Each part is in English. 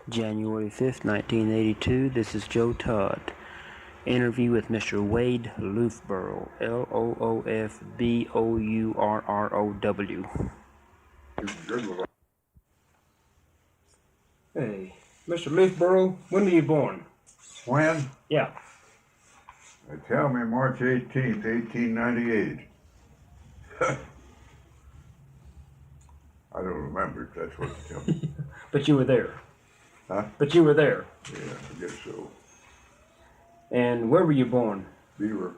January 5th, 1982. This is Joe Todd. Interview with Mr. Wade Loofburrow. Loofburrow. Hey, Mr. Loofburrow, when were you born? When? Yeah. They tell me March 18th, 1898. I don't remember if that's what they tell me. But you were there. Huh? But you were there. Yeah, I guess so. And where were you born? Beaver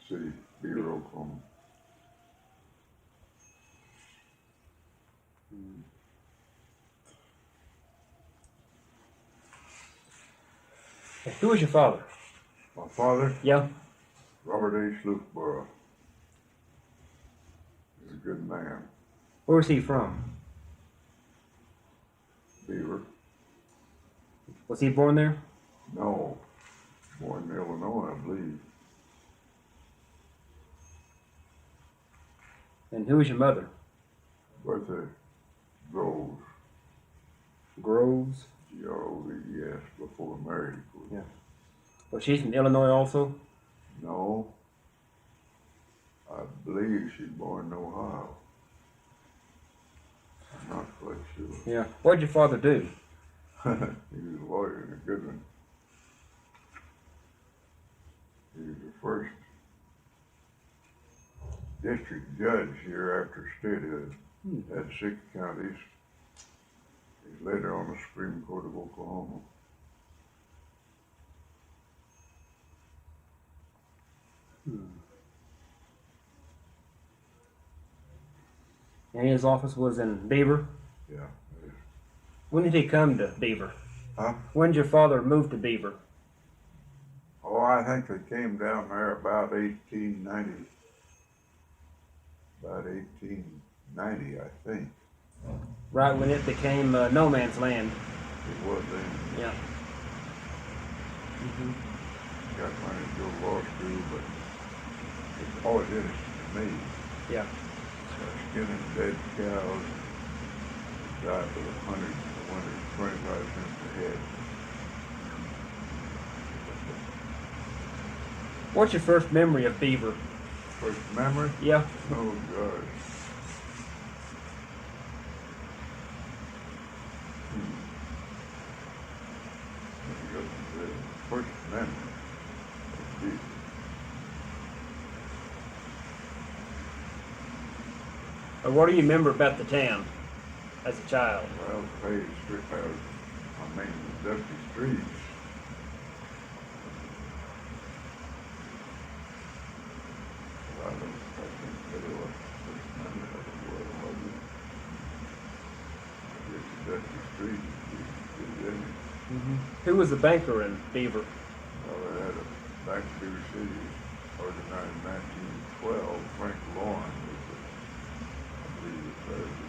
City, Beaver, Oklahoma. Who was your father? My father, Yeah. Robert H. Loofburrow. He's a good man. Where was he from? Beaver. Was he born there? No, born in Illinois, I believe. And who was your mother? Bertha Groves. Groves. G-R-O-V-E-S, before married, of course. Yeah. Well, she's from Illinois also? No, I believe she's born in Ohio. I'm not quite sure. Yeah. What did your father do? He was a lawyer and a good one. He was the first district judge here after statehood. Had 6 counties. He's later on the Supreme Court of Oklahoma. And his office was in Beaver? Yeah. When did he come to Beaver? Huh? When did your father move to Beaver? Oh, I think they came down there about 1890. About 1890, I think. Right when it became no man's land. It was then. Yeah. Got money to go to law school, but it's always interesting to me. Yeah. Skinning dead cows, died for 125 cents a head. What's your first memory of Beaver? First memory? Yeah. Oh, gosh. First memory of Beaver. What do you remember about the town as a child? Well, the dusty streets. I think that it was first memory of the world, wasn't it? I guess the dusty streets is in it. Who was the banker in Beaver? Well, they had a back to Beaver City, organized in 1912. Frank Lauren was the, I believe, the president.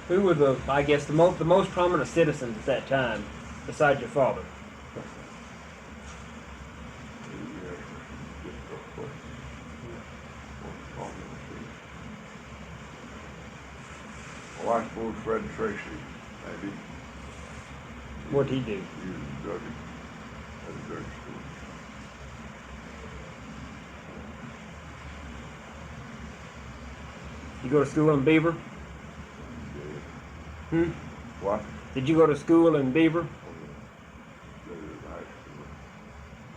Who were the most prominent citizens at that time, besides your father? Well, I suppose Fred Tracy, maybe. What did he do? He was a drug at a drugstore. You go to school in Beaver? What? Did you go to school in Beaver? High school.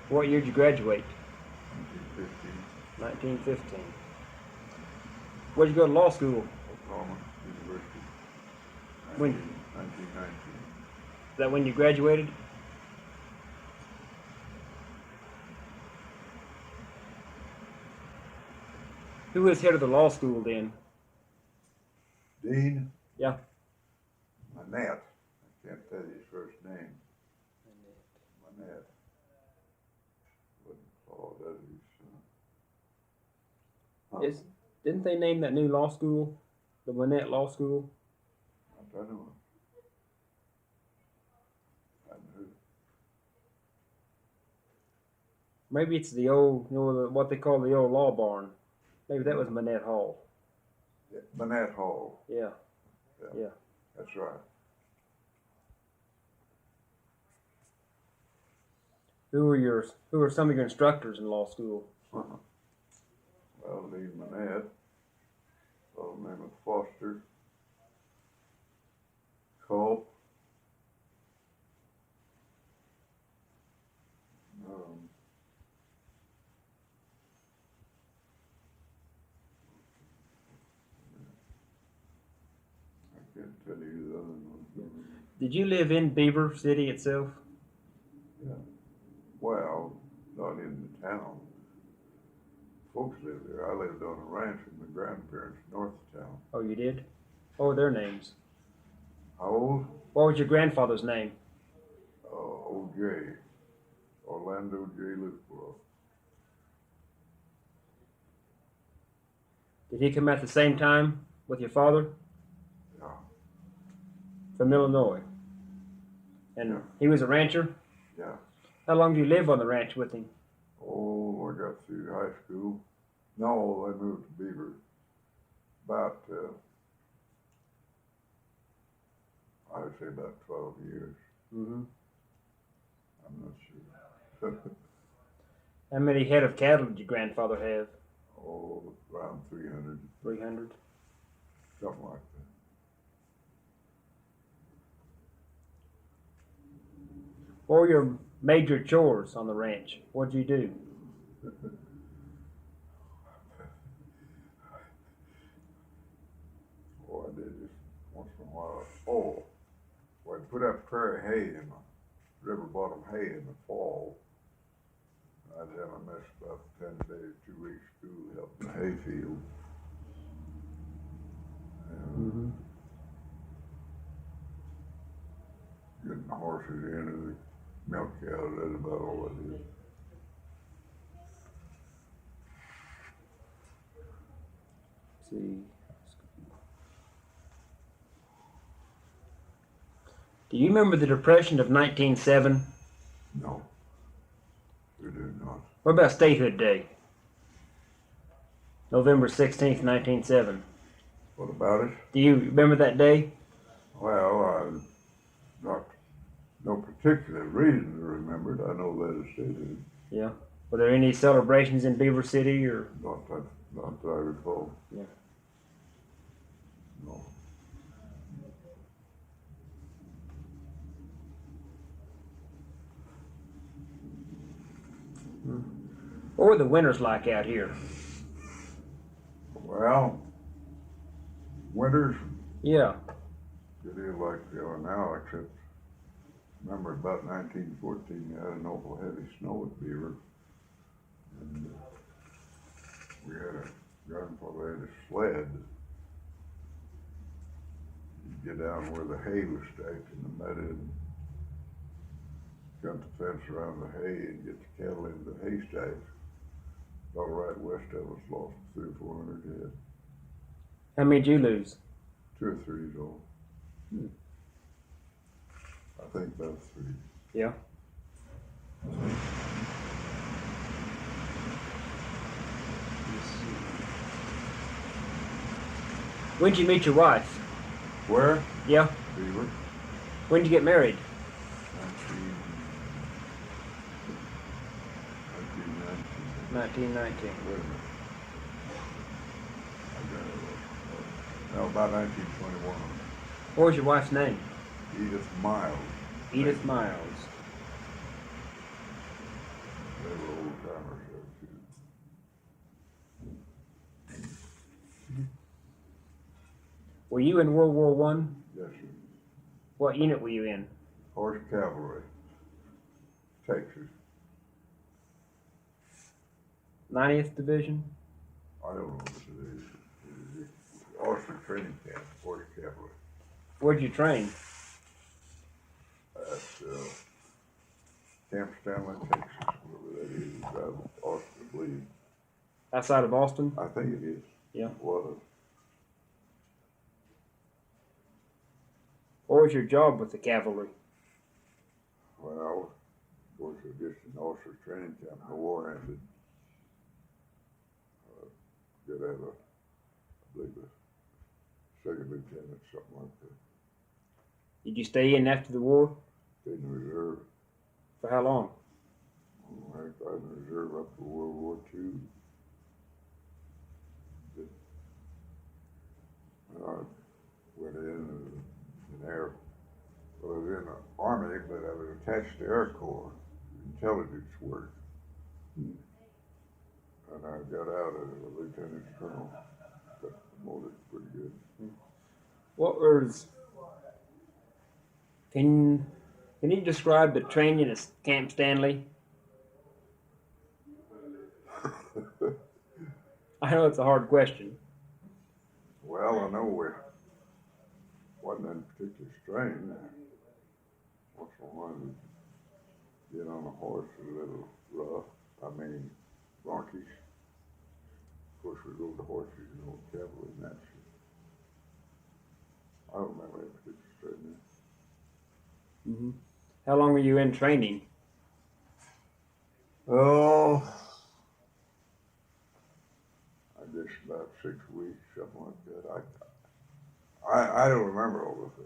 What year did you graduate? 1915. 1915. Where'd you go to law school? Oklahoma University. When? 1919. Is that when you graduated? Who was head of the law school then? Dean? Yeah. Manette. I can't tell you his first name. Manette. Wasn't Claude, that is. Didn't they name that new law school the Manette Law School? I don't know. Maybe it's the old, what they call the old law barn. Maybe that was Manette Hall. Yeah, Manette Hall. Yeah. Yeah. That's right. Who were some of your instructors in law school? Well, Lee Manette, a fellow named Foster, Culp, um, I can't tell you the other ones. Did you live in Beaver City itself? Yeah. Well, not in the town. Folks lived there. I lived on a ranch with my grandparents north of town. Oh, you did? What were their names? How old? What was your grandfather's name? O.J. Orlando J. Loofburrow. Did he come at the same time with your father? Yeah. From Illinois. And Yeah. he was a rancher? Yeah. How long did you live on the ranch with him? Oh, I got through high school. No, I moved to Beaver about, I would say about 12 years. Mm-hmm. I'm not sure. How many head of cattle did your grandfather have? Oh, around 300. 300. Something like that. What were your major chores on the ranch? What did you do? Oh, I did just once in a while. Oh, well, I'd put up prairie hay in the river bottom hay in the fall. I'd have a mess about 10 days, 2 weeks school helping the hay field. And getting the horses in and the milk cows, that's about all I did. Let's see. Do you remember the Depression of 1907? No, we do not. What about Statehood Day? November 16th, 1907. What about it? Do you remember that day? Well, not no particular reason to remember it. I know that it's stated. Yeah. Were there any celebrations in Beaver City or? Not that I recall. Yeah. No. What were the winters like out here? Well, winters, Yeah. it is like they are now, except remember about 1914, they had an awful heavy snow at Beaver. And we had grandfather had a sled. You'd get down where the hay was stacked in the meadow and cut the fence around the hay and get the cattle into the haystacks. All right, west of us lost 300 or 400 head. How many did you lose? 2 or 3 is all. I think about 3. Yeah. When did you meet your wife? Where? Yeah. Beaver. When did you get married? 1919. 1919. Wait a minute. I got it. No, about 1921. What was your wife's name? Edith Miles. Edith Miles. They were old timers there too. Were you in World War One? Yes, sir. What unit were you in? Horse cavalry. Texas. 90th Division? I don't know what it is. Officer training camp, horse cavalry. Where'd you train? At Camp Stanley, Texas, wherever that is, out of Austin, I believe. Outside of Austin? I think it is. Yeah. It was. What was your job with the cavalry? Well, course, I guess in officer's training camp, the war ended. Got out of, I believe, a second lieutenant, something like that. Did you stay in after the war? Stayed in the reserve. For how long? I was in the reserve up to World War II. I went in air. Well, I was in the Army, but I was attached to Air Corps, intelligence work. And I got out as a lieutenant colonel. Got promoted pretty good. What was? Can you describe the training at Camp Stanley? I know it's a hard question. Well, I know it wasn't any particular strain. Once in a while, we'd get on a horse a little rough. I mean, ronkish. Of course, we rode the horses, cavalry and that shit. I don't remember any particular strain. Mm-hmm. How long were you in training? Oh, I guess about 6 weeks, something like that. I don't remember all of it.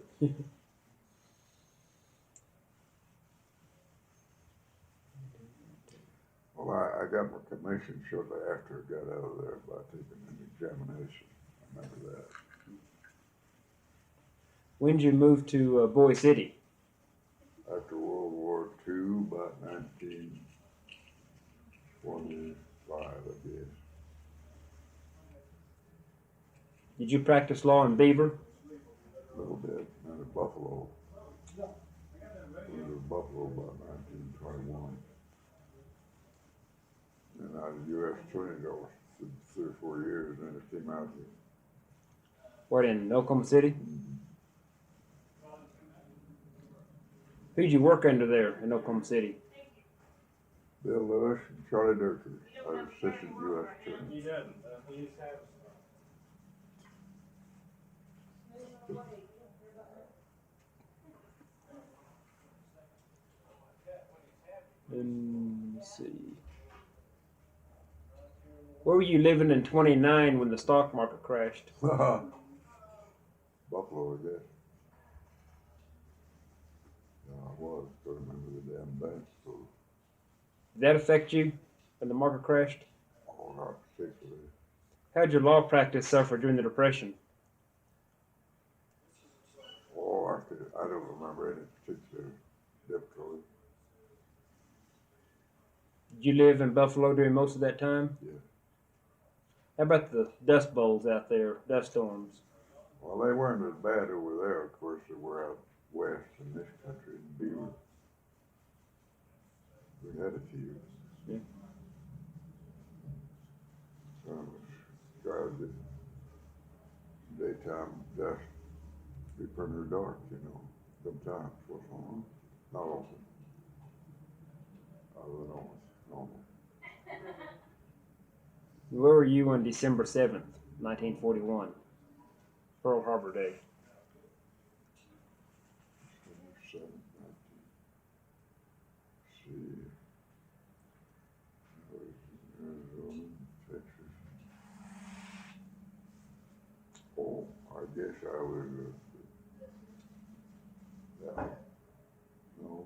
Well, I got my commission shortly after I got out of there by taking an examination. I remember that. When did you move to Boise City? After World War II, about 1925, I guess. Did you practice law in Beaver? A little bit. And at Buffalo. We were in Buffalo about 1921. And I was U.S. Attorney's Office for 3 or 4 years, and then I came out here. What, in Oklahoma City? Who'd you work under there in Oklahoma City? Bill Lewis and Charlie Durkee. I was assistant U.S. Attorney. Let's see. Where were you living in 29 when the stock market crashed? Buffalo, I guess. I was. I remember the damn bank. So. Did that affect you when the market crashed? Oh, not particularly. How'd your law practice suffer during the Depression? Oh, I don't remember any particular difficulty. Did you live in Buffalo during most of that time? Yeah. How about the dust bowls out there, dust storms? Well, they weren't as bad over there, of course, they were out west in this country, in Beaver. We had a few. Yeah. Some drives it daytime dust be pretty dark, sometimes what's on. Not often. Other than normal. Where were you on December 7th, 1941? Pearl Harbor Day. See. I was in Arizona, Texas. Oh, I guess I was, no.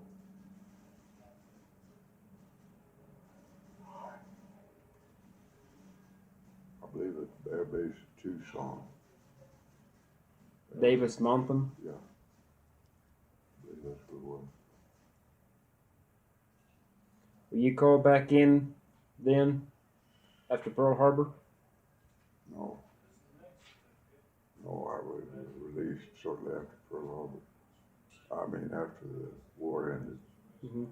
I believe it's Air Base Tucson. Davis Monthan. Yeah. I believe that's what it was. Were you called back in then after Pearl Harbor? No. No, I was released shortly after Pearl Harbor. I mean, after the war ended. Mm-hmm.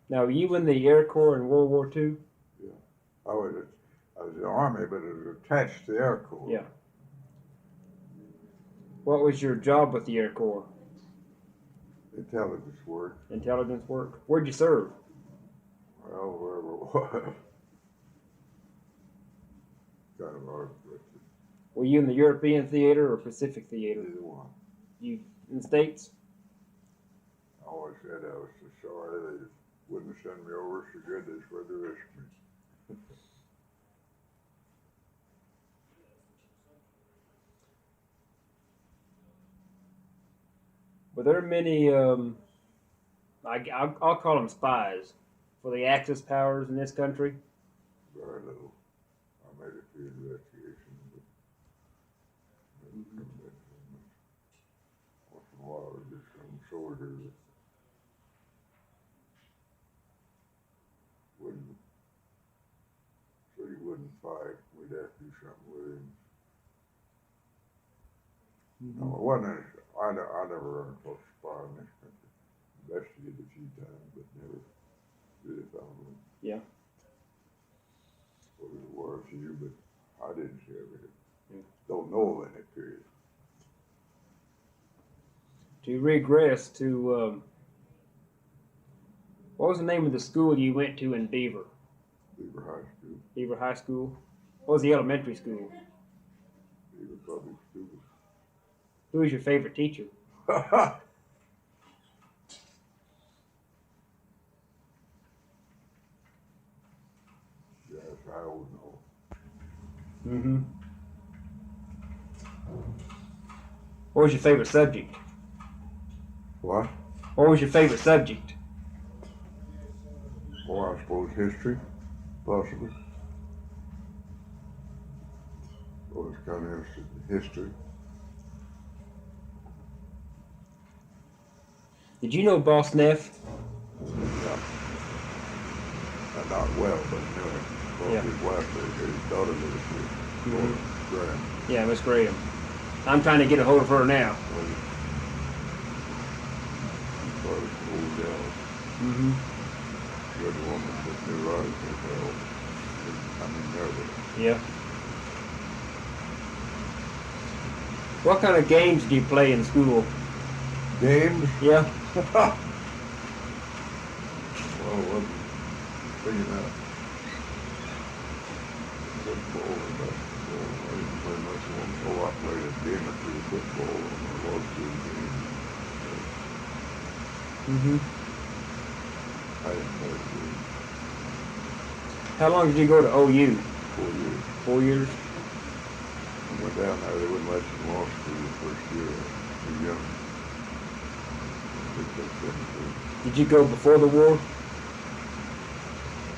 Now, were you in the Air Corps in World War II? Yeah. I was in the Army, but it was attached to the Air Corps. Yeah. What was your job with the Air Corps? Intelligence work. Intelligence work. Where'd you serve? Well, wherever it was. Kind of hard to. Were you in the European theater or Pacific theater? Either one. You in the States? I always said I was the sorry they wouldn't send me over so good as where they risked me. Were there many, I'll call them spies, for the Axis powers in this country? Very little. I made a few investigations, but once in a while there'd be some soldier that wouldn't, so he wouldn't fight. We'd have to do something with him. No, it wasn't any, I never run across a spy in this country. Investigated a few times, but never really found one. Yeah. Well, there were a few, but I didn't see everything. Yeah. Don't know of any, period. To regress to, what was the name of the school you went to in Beaver? Beaver High School. Beaver High School? What was the elementary school? Beaver Public School. Who was your favorite teacher? Yes, I don't know. Mm-hmm. What was your favorite subject? What? What was your favorite subject? Well, I suppose history, possibly. I was kind of interested in history. Did you know Boss Neff? Yeah. Not well, but knew him. Well, Yeah. his wife, his daughter lived here. Mm-hmm. Graham. Yeah, Miss Graham. I'm trying to get a hold of her now. Old gal. Mm-hmm. Good woman, but neurotic as hell. I mean, nervous. Yeah. What kind of games do you play in school? Games? Yeah. Well, wasn't thinking that. Football and basketball. I didn't play much one. Oh, I played a game or two of football on my law school game. Mm-hmm. I didn't play a game. How long did you go to OU? 4 years. 4 years? I went down there. They wouldn't let you in law school the first year. Too young. I think that's 17. Did you go before the war?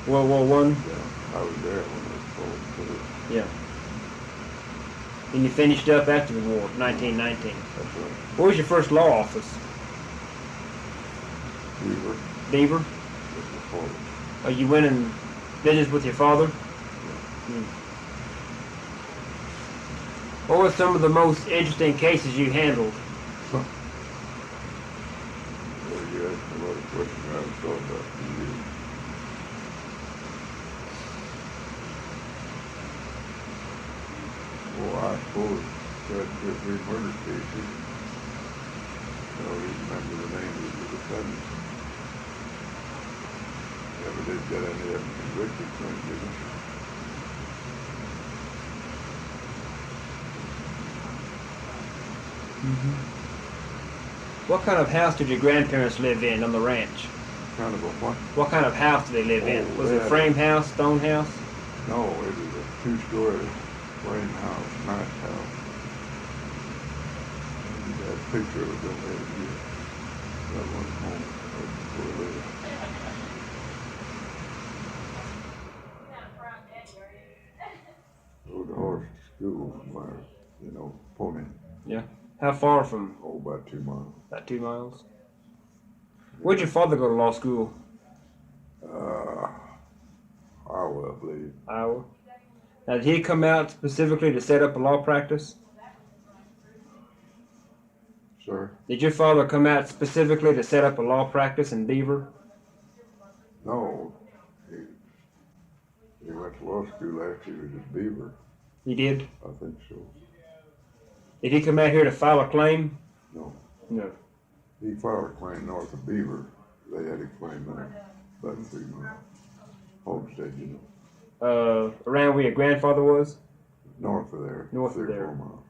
World War One? Yeah, I was there when it was called. Yeah. And you finished up after the war, 1919. That's right. What was your first law office? Beaver. Beaver? That's the father. You went and visited with your father? Yeah. Hmm. What were some of the most interesting cases you handled? Well, you asked me a lot of questions I haven't thought about for years. Well, I suppose that two or three murder cases. I don't even remember the names of the defendants. Never did get any of them convicted, thank goodness. What kind of house did your grandparents live in on the ranch? Kind of a what? What kind of house did they live in? Oh, Was it a yeah. frame house, stone house? No, it was a two-story frame house, nice house. And that picture of it over here. That one home, right before I lived. Rode the horse to school from my, pony. Yeah. How far from? Oh, about 2 miles. About 2 miles. Where'd your father go to law school? Iowa, I believe. Iowa. Now, did he come out specifically to set up a law practice? Sir? Did your father come out specifically to set up a law practice in Beaver? No. He went to law school after he was at Beaver. He did? I think so. Did he come out here to file a claim? No. No. He filed a claim north of Beaver. They had a claim there, about 3 miles. Homestead, Around where your grandfather was? North of there. North of 3 or there. 4 miles.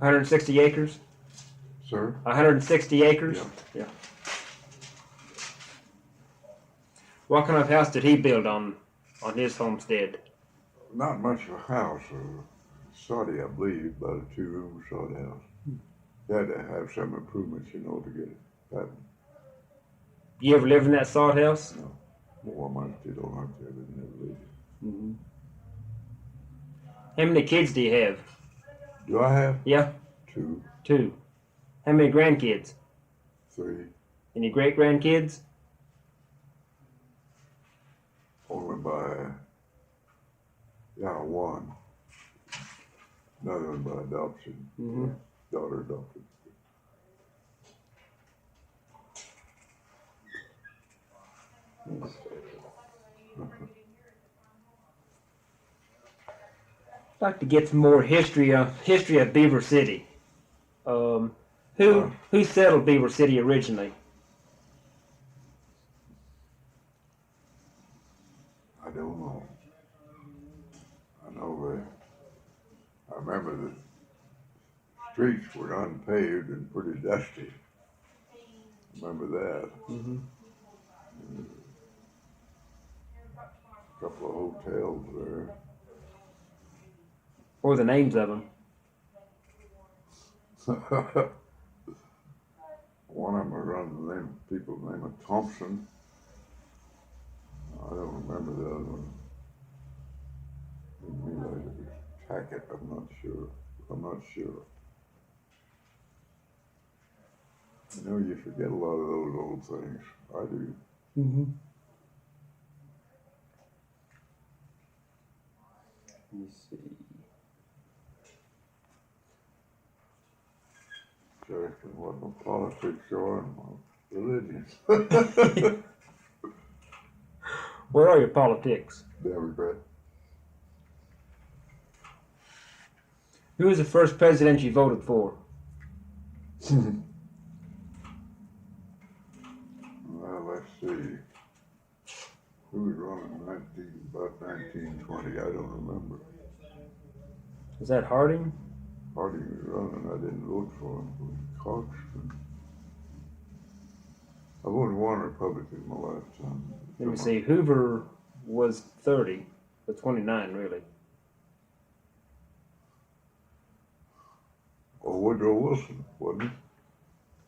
160 acres? Sir? 160 acres? Yeah. Yeah. What kind of house did he build on his homestead? Not much of a house, soddy, I believe, about a 2-room sod house. You had to have some improvements, to get it happening. You ever live in that sod house? No. Well, mine still don't like that, but never lived. Mm-hmm. How many kids do you have? Do I have? Yeah. 2, 2. How many grandkids? 3, Any great grandkids? only by, 1. Another one by adoption. Mm-hmm. Daughter adopted. I'd like to get some more history of Beaver City. Who settled Beaver City originally? I don't know. I know I remember the streets were unpaved and pretty dusty. Remember that. Mm-hmm. A couple of hotels there. What were the names of them? One of them was under the name of Thompson. I don't remember the other one. Maybe it was Tackett, I'm not sure. You forget a lot of those old things. I do. Mm-hmm. Let me see. Asking what my politics are and my religion. Where are your politics? Democrat. Who was the first president you voted for? Well, let's see. Who was running about 1920? I don't remember. Was that Harding? Harding was running. I didn't vote for him. It was Cox. I voted one Republican in my lifetime. Let me see. Hoover was 30, but 29 really. Oh, Woodrow Wilson, wasn't he?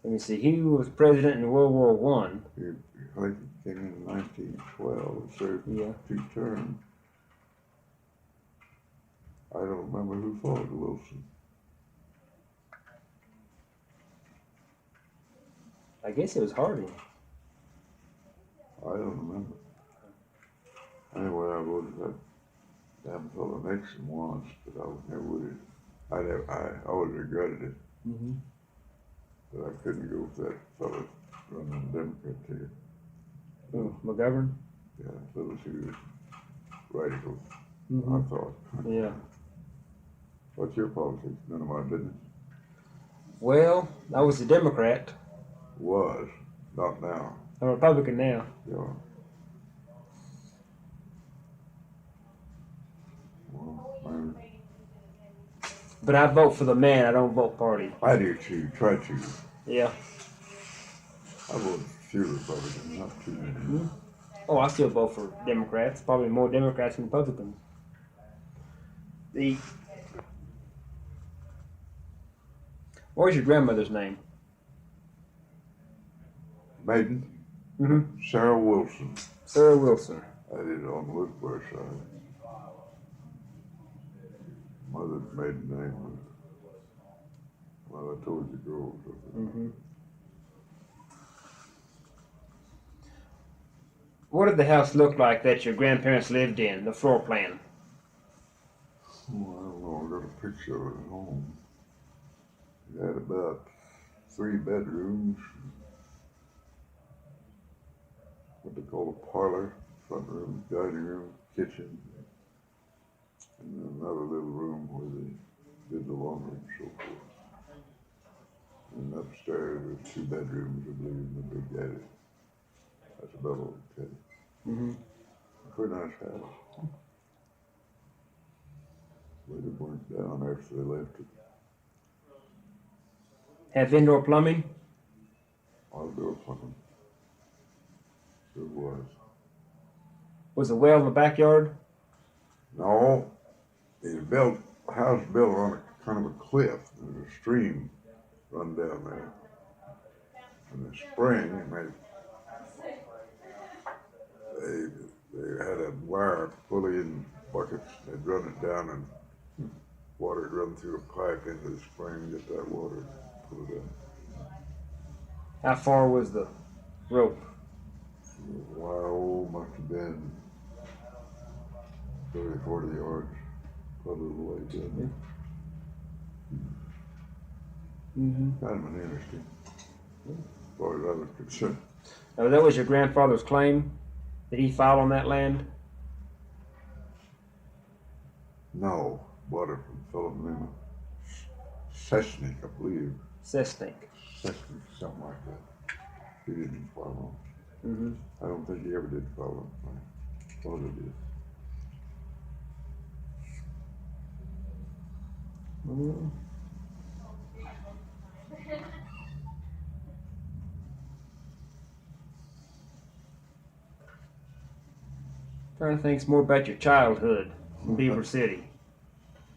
Let me see. He was president in World War One. I think he came in 1912 and served 2 terms. I don't remember who fought Wilson. I guess it was Harding. I don't remember. Anyway, I voted that damn fellow Nixon once, but I was never with it. I always regretted it. Mm-hmm. But I couldn't go with that fellow running the Democrat ticket. Oh, McGovern? Yeah, little too radical, Mm-hmm. I thought. Yeah. What's your politics? None of my business. Well, I was a Democrat. Was, not now. I'm a Republican now. Yeah. Well, man, But I vote for the man. I don't vote party. I do too. Try to. Yeah. I voted for few Republicans, not too many. Mm-hmm. Oh, I still vote for Democrats. Probably more Democrats than Republicans. What was your grandmother's name? Maiden? Mm-hmm. Sarah Wilson. Sarah Wilson. I did it on the Loofburrow side. Mother's maiden name was, well, I told you girls. Mm-hmm. What did the house look like that your grandparents lived in, the floor plan? Oh, I don't know, I got a picture of it at home. It had about 3 bedrooms, what they call a parlor, front room, dining room, kitchen, and then another little room where they did the laundry and so forth. And upstairs was 2 bedrooms, I believe, in the big attic. That's about all it had. Mm-hmm. Pretty nice house. Later burnt down after they left it. Have indoor plumbing? Outdoor plumbing. Sure was. Was a well in the backyard? No, it built a house built on a kind of a cliff. There's a stream run down there. In the spring, and they had a wire pulley in buckets. They'd run it down, and water would run through a pipe into the spring, get that water, pull it in. How far was the rope? Wow, must have been 30, 40 yards, probably the way down there. Kind of an interesting, as far as I was concerned. Oh, that was your grandfather's claim that he filed on that land? No, bought it from a fellow named Sesnick, I believe. Sesnick. Sesnick, something like that. He didn't follow. Mm-hmm. I don't think he ever did follow. I thought it did. Mm-hmm. Trying to think some more about your childhood in Beaver City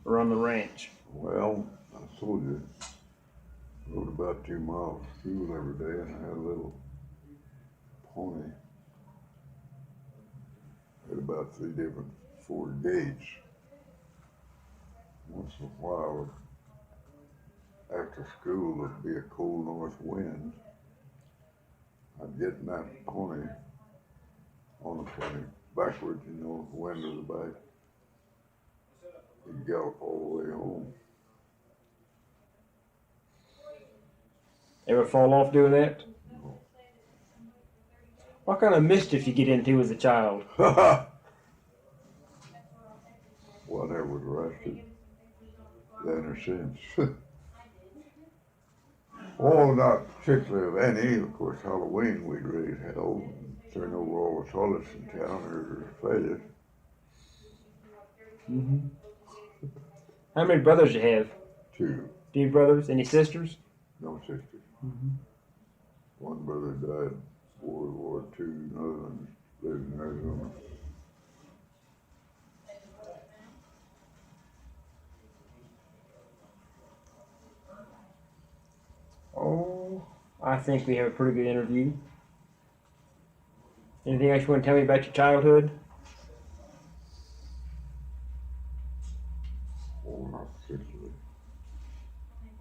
or on the ranch. Well, I told you, I rode about 2 miles to school every day, and I had a little pony. Had about 3 different Ford Gates. Once in a while, after school, there'd be a cold north wind. I'd get in that pony, on the pony, backwards, you know, the wind was back. He'd gallop all the way home. Ever fall off doing that? No. What kind of mischief you get into as a child? Well, I never was arrested then or since. Oh, not particularly of any. Of course, Halloween we'd raise hell and turn over all the toilets in town or failures. Mm-hmm. How many brothers you have? 2. 2 brothers? Any sisters? No sisters. Mm-hmm. One brother died in World War II, another one lives in Arizona. Oh, I think we have a pretty good interview. Anything else you want to tell me about your childhood? Oh, not particularly.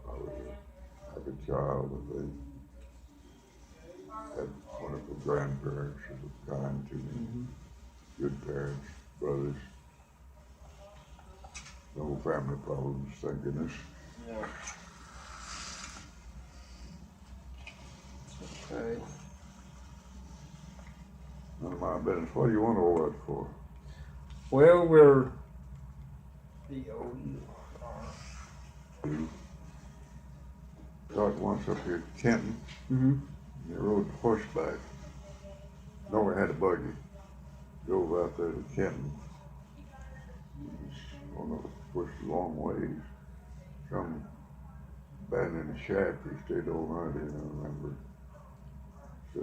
I was a happy child, and they had wonderful grandparents who were kind to me, good parents, brothers. No family problems, thank goodness. Yeah. Okay. None of my business. What do you want all that for? Well, we're Todd once up here at Kenton. Mm-hmm. They rode horseback. No, we had a buggy. Drove out there to Kenton. On the pushed a long ways. Some abandoned a shack. We stayed all night in, I remember. So.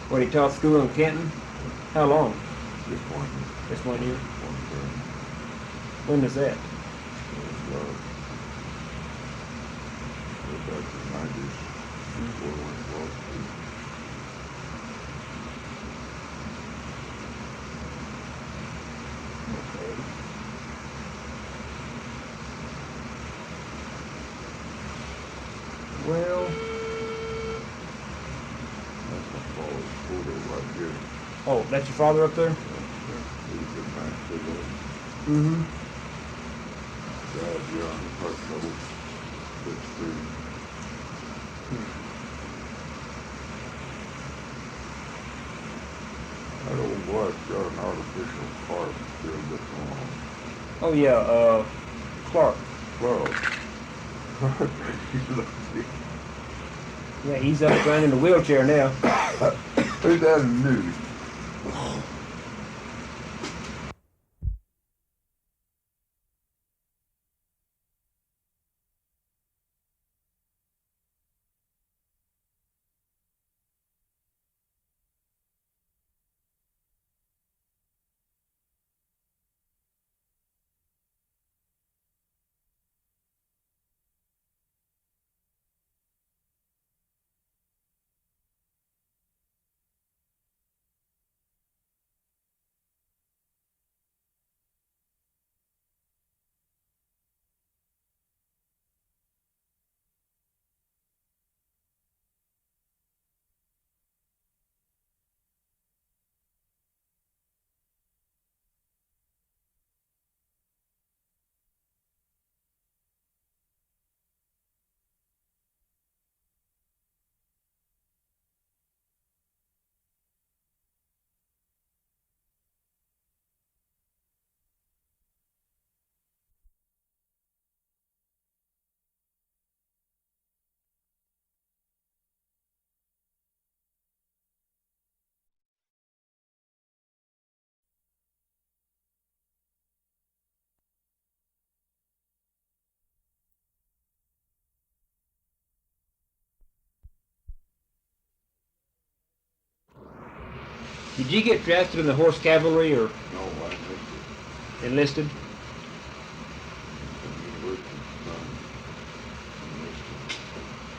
What, he taught school in Kenton? How long? Just one. Just 1 year. One term. When was that? Back in the 90s. Before I went to law school. Okay. Well, That's my father's photo right here. oh, that's your father up there? He was a good man, big old. Mm-hmm. Died young, heart trouble, good student. That old boy's got an artificial heart still that's on. Oh yeah, Clark. Well, Yeah, he's up around in the wheelchair now. who's that in the news? Did you get drafted in the horse cavalry or No, I missed it. enlisted? University,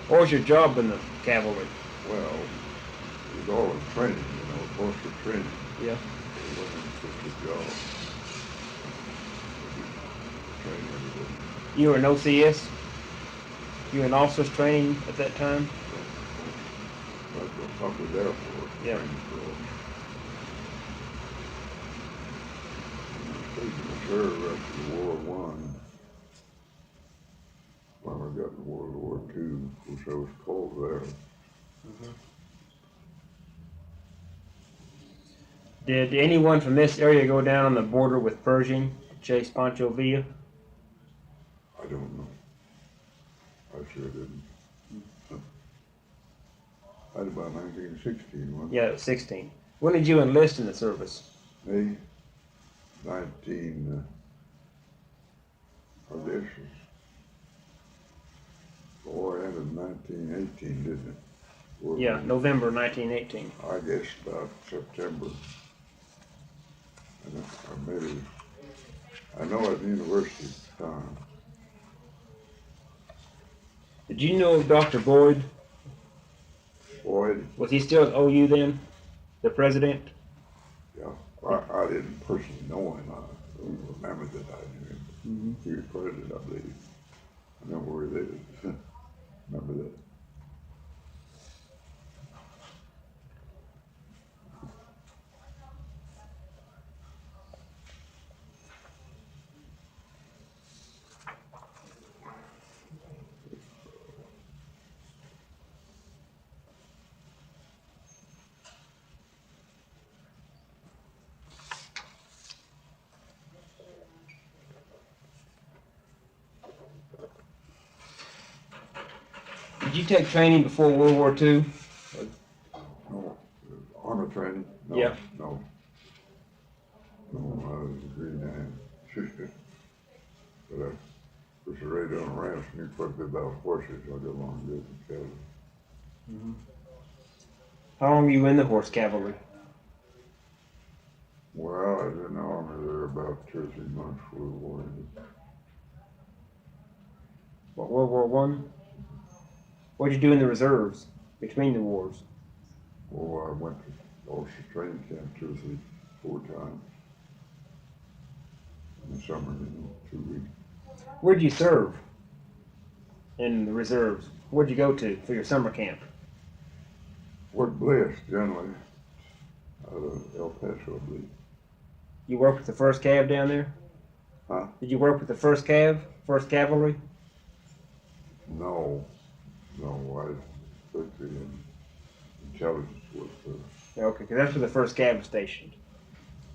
What was your job in the cavalry? well, it was all in training, horse for training. Yeah. It wasn't just a job. Train everybody. You were in OCS? You were in officers training at that time? That's what I was there for. Yeah. Training for. I stayed in the reserve after World War One. When I got in World War Two, of course I was cold there. Did anyone from this area go down on the border with Pershing, chase Pancho Villa? I don't know. I sure didn't. That about 1916, wasn't it? Yeah, it was 16. When did you enlist in the service? Hey, 19, I guess, war ended in 1918, didn't it? War Yeah, was- November 1918. I guess about September. Or maybe, I know at the university at the time. Did you know Dr. Boyd? Boyd, Was he still at OU then? The president? yeah, I didn't personally know him. I remember that I knew him. Mm-hmm. He was president, I believe. I know where he lives. Remember that. Did you take training before World War II? No, honor training? No, Yeah. No. No, I was a green hand assistant. But I was right on a ranch and you put me about horses. I got along good with cattle. How long were you in the horse cavalry? Well, I was in the army there about 2 or 3 months for the war ended. What, World War One? What did you do in the reserves between the wars? Well, I went to officer training camp 2 or 3, 4 times. In the summer, 2 weeks. Where'd you serve in the reserves? Where'd you go to for your summer camp? Fort Bliss, generally, out of El Paso, I believe. You worked with the 1st Cav down there? Huh? Did you work with the 1st Cav, 1st Cavalry? No, I was strictly in intelligence with Yeah, okay, because that's where the 1st Cav was stationed,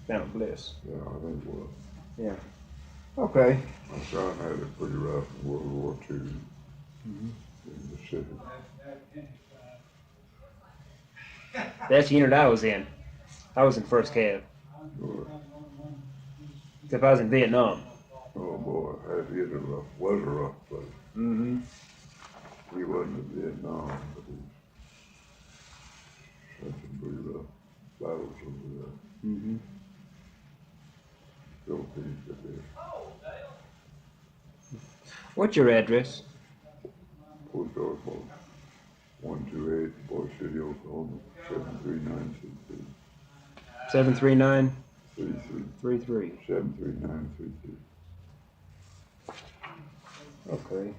down at Bliss. yeah, I think it was. Yeah. Okay. My son had it pretty rough in World War II in Mississippi. That's the unit I was in. I was in first cav. Sure. Except I was in Vietnam. Oh boy, was a rough place. Mm-hmm. He wasn't in Vietnam, but he had some pretty rough battles over there. Mm-hmm. Philippines, that is. What's your address? Post Office Box 128, Boy City, Oklahoma, 73933. 739 33. 33. 73933. Okay.